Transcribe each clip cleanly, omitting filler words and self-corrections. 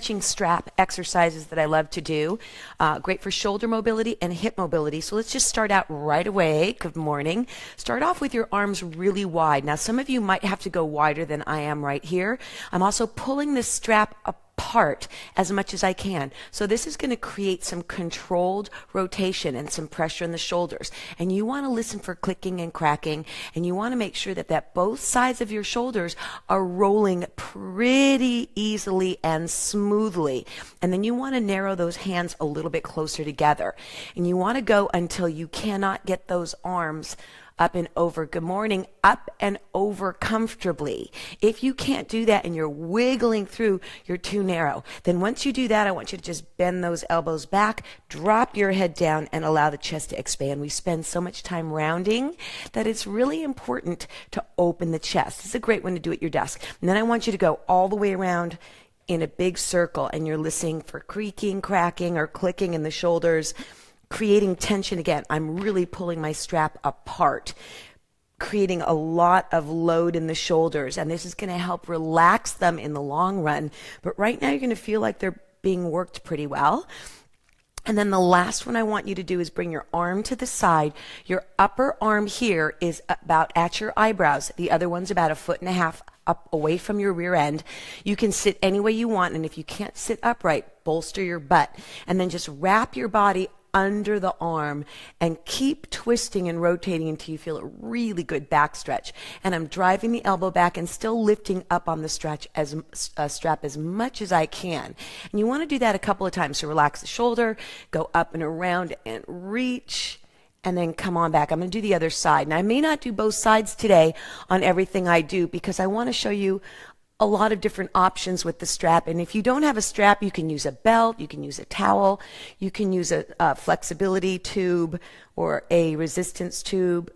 stretching strap exercises that I love to do. Great for shoulder mobility and hip mobility. So let's just start out right away. Good morning. Start off with your arms really wide. Now, some of you might have to go wider than I am right here. I'm also pulling this strap apart as much as I can. So this is going to create some controlled rotation and some pressure in the shoulders. And you want to listen for clicking and cracking, and you want to make sure that both sides of your shoulders are rolling pretty easily and smoothly. And then you want to narrow those hands a little bit closer together. And you want to go until you cannot get those arms up and over. Good morning. Up and over comfortably. If you can't do that and you're wiggling through, you're too narrow. Then once you do that, I want you to just bend those elbows back, drop your head down, and allow the chest to expand. We spend so much time rounding that it's really important to open the chest. It's a great one to do at your desk. And then I want you to go all the way around in a big circle, and you're listening for creaking, cracking, or clicking in the shoulders, creating tension. Again, I'm really pulling my strap apart, creating a lot of load in the shoulders, and this is going to help relax them in the long run. But right now you're going to feel like they're being worked pretty well. And then the last one I want you to do is bring your arm to the side. Your upper arm here is about at your eyebrows. The other one's about 1.5 feet up away from your rear end. You can sit any way you want, and if you can't sit upright, bolster your butt. And then just wrap your body under the arm and keep twisting and rotating until you feel a really good back stretch. And I'm driving the elbow back and still lifting up on the strap as much as I can. And you want to do that a couple of times. So relax the shoulder, go up and around and reach, and then come on back. I'm going to do the other side. Now, I may not do both sides today on everything I do because I want to show you a lot of different options with the strap. And if you don't have a strap, you can use a belt, you can use a towel, you can use a flexibility tube or a resistance tube,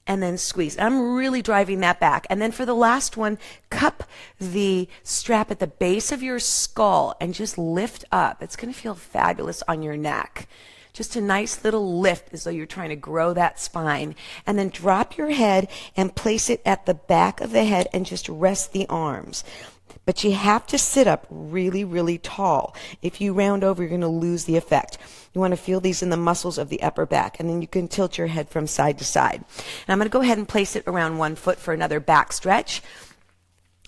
and then squeeze. I'm really driving that back. And then for the last one, cup the strap at the base of your skull and just lift up. It's going to feel fabulous on your neck. Just a nice little lift as though you're trying to grow that spine. And then drop your head and place it at the back of the head and just rest the arms. But you have to sit up really, really tall. If you round over, you're going to lose the effect. You want to feel these in the muscles of the upper back, and then you can tilt your head from side to side. And I'm going to go ahead and place it around 1 foot for another back stretch.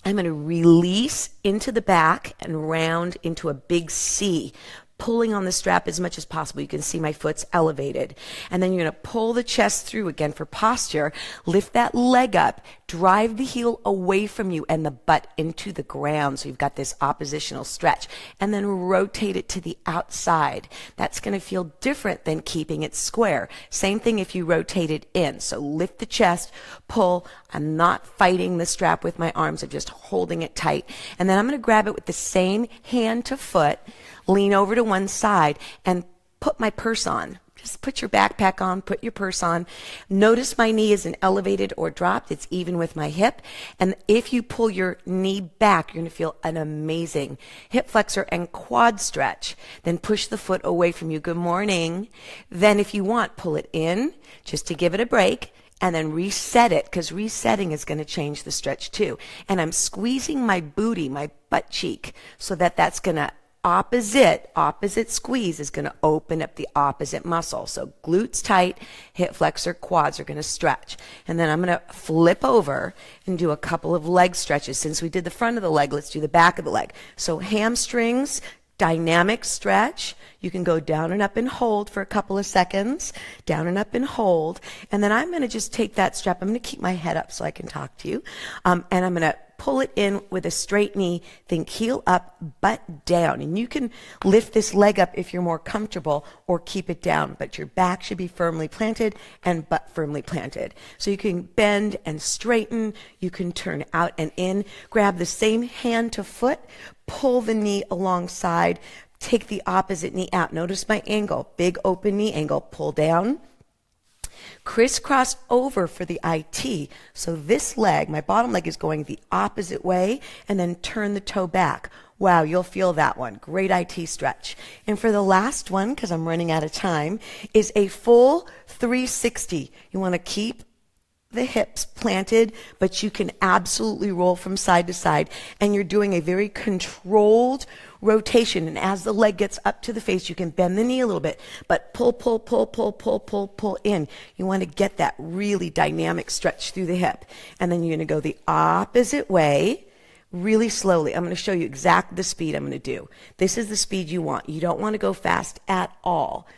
I'm going to release into the back and round into a big C, pulling on the strap as much as possible. You can see my foot's elevated. And then you're going to pull the chest through again for posture. Lift that leg up. Drive the heel away from you and the butt into the ground. So you've got this oppositional stretch. And then rotate it to the outside. That's going to feel different than keeping it square. Same thing if you rotate it in. So lift the chest, pull. I'm not fighting the strap with my arms. I'm just holding it tight. And then I'm going to grab it with the same hand to foot, lean over to one side, and put my purse on. Just put your backpack on, put your purse on. Notice my knee isn't elevated or dropped. It's even with my hip. And if you pull your knee back, you're going to feel an amazing hip flexor and quad stretch. Then push the foot away from you. Good morning. Then if you want, pull it in just to give it a break. And then reset it, because resetting is going to change the stretch too. And I'm squeezing my booty, my butt cheek, so that's going to opposite squeeze is going to open up the opposite muscle. So glutes tight, hip flexor, quads are going to stretch. And then I'm going to flip over and do a couple of leg stretches. Since we did the front of the leg, let's do the back of the leg. So hamstrings, dynamic stretch. You can go down and up and hold for a couple of seconds, down and up and hold. And then I'm going to just take that strap. I'm going to keep my head up so I can talk to you. And I'm going to pull it in with a straight knee. Think heel up, butt down. And you can lift this leg up if you're more comfortable, or keep it down. But your back should be firmly planted and butt firmly planted. So you can bend and straighten. You can turn out and in. Grab the same hand to foot. Pull the knee alongside. Take the opposite knee out. Notice my angle. Big open knee angle. Pull down. Crisscross over for the IT. So this leg, my bottom leg, is going the opposite way, and then turn the toe back. Wow, you'll feel that one. Great IT stretch. And for the last one, because I'm running out of time, is a full 360. You want to keep the hips planted, but you can absolutely roll from side to side. And you're doing a very controlled rotation. And as the leg gets up to the face, you can bend the knee a little bit, but pull, pull, pull, pull, pull, pull, pull in. You want to get that really dynamic stretch through the hip. And then you're going to go the opposite way really slowly. I'm going to show you exactly the speed I'm going to do. This is the speed you want. You don't want to go fast at all.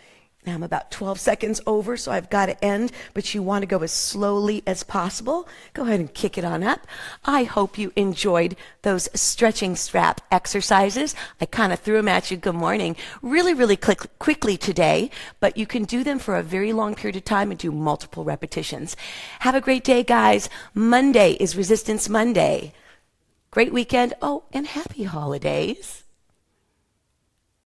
Now I'm about 12 seconds over, so I've got to end, but you want to go as slowly as possible. Go ahead and kick it on up. I hope you enjoyed those stretching strap exercises. I kind of threw them at you. Good morning. Really quickly today, but you can do them for a very long period of time and do multiple repetitions. Have a great day, guys. Monday is Resistance Monday. Great weekend. Oh, and happy holidays.